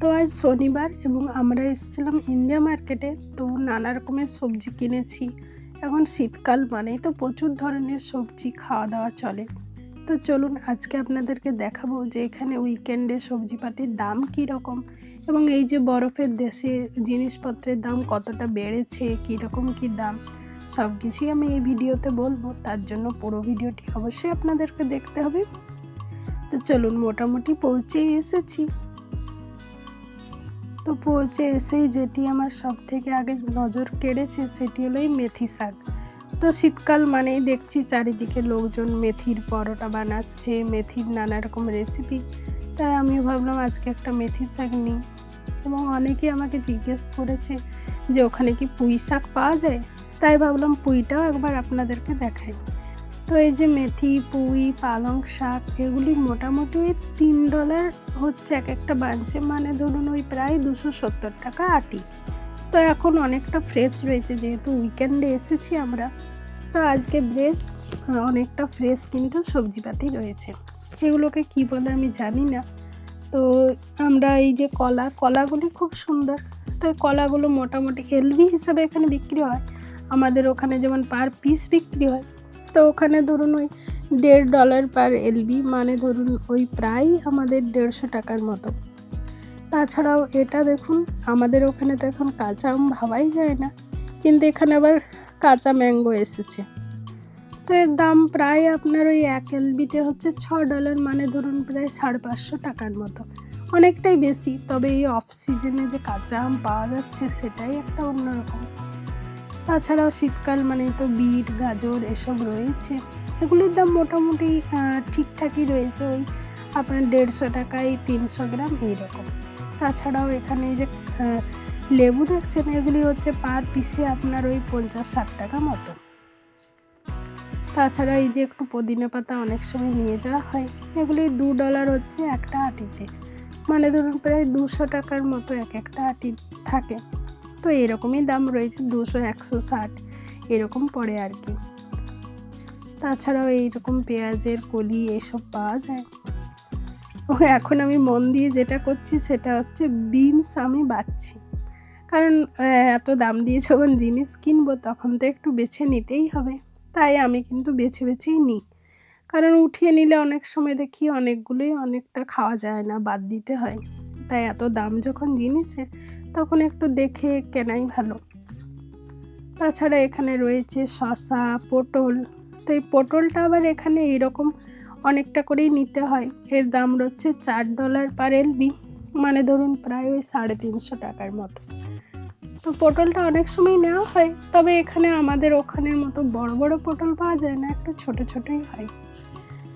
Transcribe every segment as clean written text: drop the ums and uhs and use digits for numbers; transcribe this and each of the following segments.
তো আজ শনিবার এবং আমরা এসেছিলাম ইন্ডিয়া মার্কেটে। তো নানা রকমের সবজি কিনেছি। এখন শীতকাল মানেই তো প্রচুর ধরনের সবজি খাওয়া দাওয়া চলে। তো চলুন আজকে আপনাদেরকে দেখাবো যে এখানে উইকেন্ডে সবজিপাতির দাম কীরকম এবং এই যে বরফের দেশে জিনিসপত্রের দাম কতটা বেড়েছে, কীরকম কী দাম, সব কিছুই আমি এই ভিডিওতে বলবো। তার জন্য পুরো ভিডিওটি অবশ্যই আপনাদেরকে দেখতে হবে। তো চলুন, মোটামুটি পৌঁছেই এসেছি। তো পৌঁছে এসেই যেটি আমার সব থেকে আগে নজর কেড়েছে সেটি হলো এই মেথি শাক। তো শীতকাল মানেই দেখছি চারিদিকে লোকজন মেথির পরোটা বানাচ্ছে, মেথির নানা রকম রেসিপি। তাই আমি ভাবলাম আজকে একটা মেথি শাক নিই। এবং অনেকেই আমাকে জিজ্ঞেস করেছে যে ওখানে কি পুঁই শাক পাওয়া যায়, তাই ভাবলাম পুঁইটাও একবার আপনাদেরকে দেখাই। তো এই যে মেথি, পুঁই, পালং শাক এগুলি মোটামুটি $3 হচ্ছে এক একটা বাঞ্চে, মানে ধরুন ওই প্রায় 270 টাকা আটি। তো এখন অনেকটা ফ্রেশ রয়েছে, যেহেতু উইকেন্ডে এসেছি আমরা। তো আজকে অনেকটা ফ্রেশ কিন্তু সবজিপাতি রয়েছে। এগুলোকে কি বলে আমি জানি না। তো আমরা এই যে কলাগুলি খুব সুন্দর। তো কলাগুলো মোটামুটি এলবি হিসাবে এখানে বিক্রি হয়। আমাদের ওখানে যেমন পার পিস বিক্রি হয়, তো ওখানে ধরুন ওই $1.5 পার এলবি, মানে ধরুন ওই প্রায় আমাদের 150 টাকার মতো। তাছাড়াও এটা দেখুন, আমাদের ওখানে তো এখন কাঁচা আম ভাবাই যায় না, কিন্তু এখানে আবার কাঁচা ম্যাঙ্গো এসেছে। তো এর দাম প্রায় আপনার ওই 1 এলবিতে হচ্ছে $6, মানে ধরুন প্রায় 550 টাকার মতো। অনেকটাই বেশি, তবে এই অফ সিজনে যে কাঁচা আম পাওয়া যাচ্ছে সেটাই একটা অন্যরকম। তাছাড়াও শীতকাল মানে তো বিট, গাজর এসব রয়েছে। এগুলির দাম মোটামুটি ঠিকঠাকই রয়েছে, ওই আপনার 150 টাকায় 300 গ্রাম এইরকম। তাছাড়াও এখানে যে লেবু দেখছেন, এগুলি হচ্ছে পার পিসে আপনার ওই 50-60 টাকা মতো। তাছাড়া এই যে একটু পুদিনা পাতা অনেক সময় নিয়ে যাওয়া হয়, এগুলি $2 হচ্ছে একটা আটিতে, মানে ধরুন প্রায় 200 টাকার মতো এক একটা আটি থাকে। তো এরকমই দাম রয়েছে, 200, 160 এরকম পড়ে আর কি। তাছাড়াও এইরকম পেঁয়াজের কলি এসব পাওয়া যায়। ও এখন আমি মন দিয়ে যেটা করছি সেটা হচ্ছে বিনস আমি বাছছি, কারণ এত দাম দিয়ে যখন জিনিস কিনবো তখন তো একটু বেছে নিতেই হবে। তাই আমি কিন্তু বেছেই নিই, কারণ উঠিয়ে নিলে অনেক সময় দেখি অনেকগুলোই অনেকটা খাওয়া যায় না, বাদ দিতে হয়। তাই এত দাম যখন জিনিসের, তখন একটু দেখে কেনাই ভালো। তাছাড়া এখানে রয়েছে শসা, পটল। তো এই পটলটা আবার এখানে এইরকম অনেকটা করেই নিতে হয়। এর দাম হচ্ছে $4 পার এলবি, মানে ধরুন প্রায় ওই 350 টাকার মতো। তো পটলটা অনেক সময় নেওয়া হয়, তবে এখানে আমাদের ওখানের মতো বড় বড় পটল পাওয়া যায় না, একটু ছোট ছোটই হয়।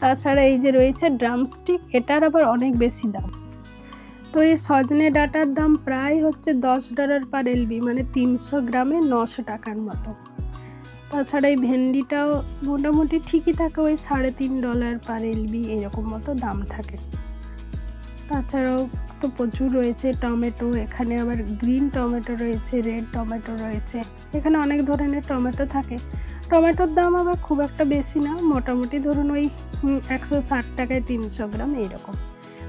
তাছাড়া এই যে রয়েছে ড্রামস্টিক, এটার আবার অনেক বেশি দাম। তো এই সজনে ডাঁটার দাম প্রায় হচ্ছে $10 পার এলবি, মানে 300 গ্রামে 900 টাকার মতো। তাছাড়া এই ভেন্ডিটাও মোটামুটি ঠিকই থাকে, ওই $3.5 পার এলবি এরকম মতো দাম থাকে। তাছাড়াও তো প্রচুর রয়েছে টমেটো, এখানে আবার গ্রিন টমেটো রয়েছে, রেড টমেটো রয়েছে। এখানে অনেক ধরনের টমেটো থাকে। টমেটোর দাম আবার খুব একটা বেশি না, মোটামুটি ধরুন ওই 160 টাকায় 300 গ্রাম এইরকম।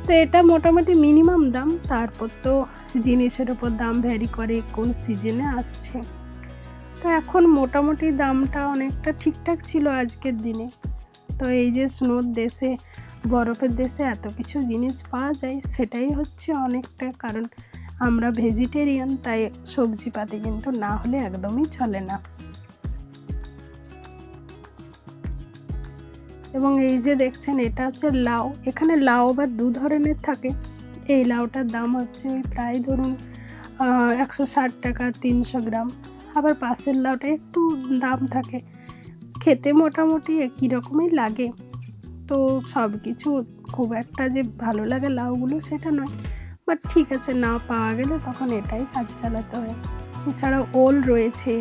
তো এটা মোটামুটি মিনিমাম দাম, তারপর তো জিনিসের ওপর দাম ভ্যারি করে কোন সিজনে আসছে। তো এখন মোটামুটি দামটা অনেকটা ঠিকঠাক ছিল আজকের দিনে। তো এই যে স্নোর দেশে, বরফের দেশে এত কিছু জিনিস পাওয়া যায়, সেটাই হচ্ছে অনেকটা, কারণ আমরা ভেজিটেরিয়ান, তাই সবজিপাতি কিন্তু না হলে একদমই চলে না। এবং এই যে দেখছেন, এটা হচ্ছে লাউ। এখানে লাউ আবার 2 ধরনের থাকে। এই লাউটার দাম হচ্ছে ওই প্রায় ধরুন 160 টাকা 300 গ্রাম। আবার পাশের লাউটা একটু দাম থাকে, খেতে মোটামুটি একই রকমই লাগে। তো সব কিছু খুব একটা যে ভালো লাগে লাউগুলো সেটা নয়, বাট ঠিক আছে, না পাওয়া গেলে তখন এটাই কাজ চালাতে হয়। এছাড়াও ওল রয়েছে,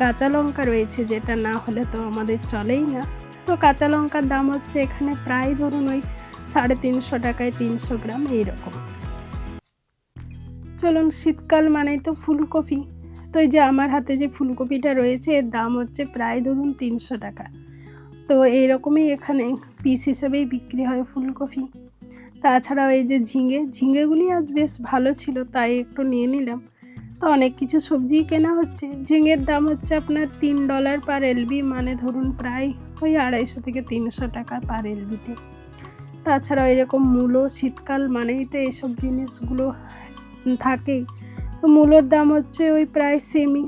কাঁচা লঙ্কা রয়েছে, যেটা না হলে তো আমাদের চলেই না। তো কাঁচা লঙ্কার দাম হচ্ছে এখানে প্রায় ধরুন ওই 350 টাকায় 300 গ্রাম এইরকম। চলুন, শীতকাল মানেই তো ফুলকপি। তো এই যে আমার হাতে যে ফুলকপিটা রয়েছে, এর দাম হচ্ছে প্রায় ধরুন 300 টাকা। তো এইরকমই এখানে পিস হিসেবেই বিক্রি হয় ফুলকপি। তাছাড়াও এই যে ঝিঙেগুলি আজ বেশ ভালো ছিল, তাই একটু নিয়ে নিলাম। তো অনেক কিছু সবজিই কেনা হচ্ছে। ঝিঙের দাম হচ্ছে আপনার $3 পার এলবি, মানে ধরুন প্রায় ওই 250 থেকে 300 টাকা পার এলবিতে। তাছাড়াও এরকম মূলো, শীতকাল মানেই তো এসব জিনিসগুলো থাকেই। তো মূলোর দাম হচ্ছে ওই প্রায় সেমই।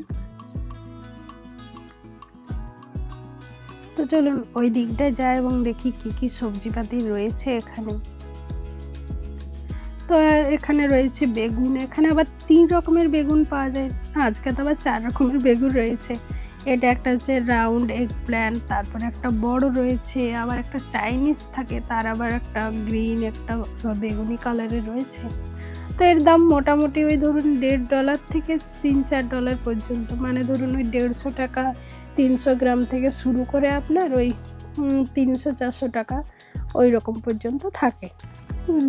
তো চলুন ওই দিকটায় যাই এবং দেখি কি কি সবজিপাতি রয়েছে এখানে। তো এখানে রয়েছে বেগুন, এখানে আবার 3 রকমের বেগুন পাওয়া যায়, আজকে তো আবার 4 রকমের বেগুন রয়েছে। এটা একটা হচ্ছে রাউন্ড এগ প্ল্যান্ট, তারপরে একটা বড় রয়েছে, আবার একটা চাইনিজ থাকে, তার আবার একটা গ্রিন, একটা বেগুনি কালারের রয়েছে। তো এর দাম মোটামুটি ওই ধরুন $1.5 থেকে $3-4 পর্যন্ত, মানে ধরুন ওই 150 টাকা 300 গ্রাম থেকে শুরু করে আপনার ওই 300-400 টাকা ওই রকম পর্যন্ত থাকে।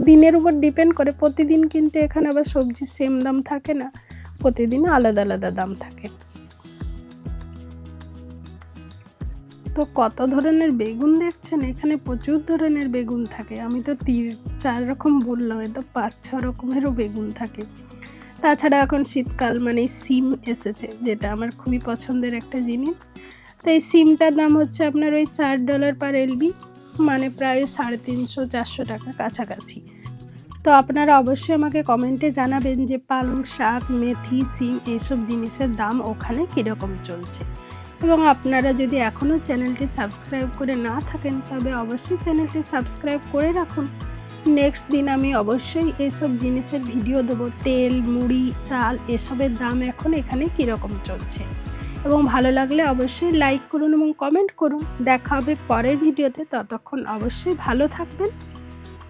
দিনের উপর ডিপেন্ড করে, প্রতিদিন কিন্তু এখানে আবার সবজির সেম দাম থাকে না, প্রতিদিন আলাদা আলাদা দাম থাকে। তো কত ধরনের বেগুন দেখছেন, এখানে প্রচুর ধরনের বেগুন থাকে। আমি তো 3-4 রকম বললাম, তো 5-6 রকমেরও বেগুন থাকে। তাছাড়া এখন শীতকাল মানে সিম এসেছে, যেটা আমার খুবই পছন্দের একটা জিনিস। তো এই সিমটার দাম হচ্ছে আপনার ওই $4 পার এলবি, মানে প্রায় 350-400 টাকা কাছাকাছি। তো আপনারা অবশ্যই আমাকে কমেন্টে জানাবেন যে পালং শাক, মেথি, সিম এসব জিনিসের দাম ওখানে কীরকম চলছে। এবং আপনারা যদি এখনও চ্যানেলটি সাবস্ক্রাইব করে না থাকেন, তবে অবশ্যই চ্যানেলটি সাবস্ক্রাইব করে রাখুন। নেক্সট দিন আমি অবশ্যই এইসব জিনিসের ভিডিও দেবো। তেল, মুড়ি, চাল এসবের দাম এখন এখানে কীরকম চলছে। এবং ভালো লাগলে অবশ্যই লাইক করুন এবং কমেন্ট করুন। দেখা হবে পরের ভিডিওতে, ততক্ষণ অবশ্যই ভালো থাকবেন।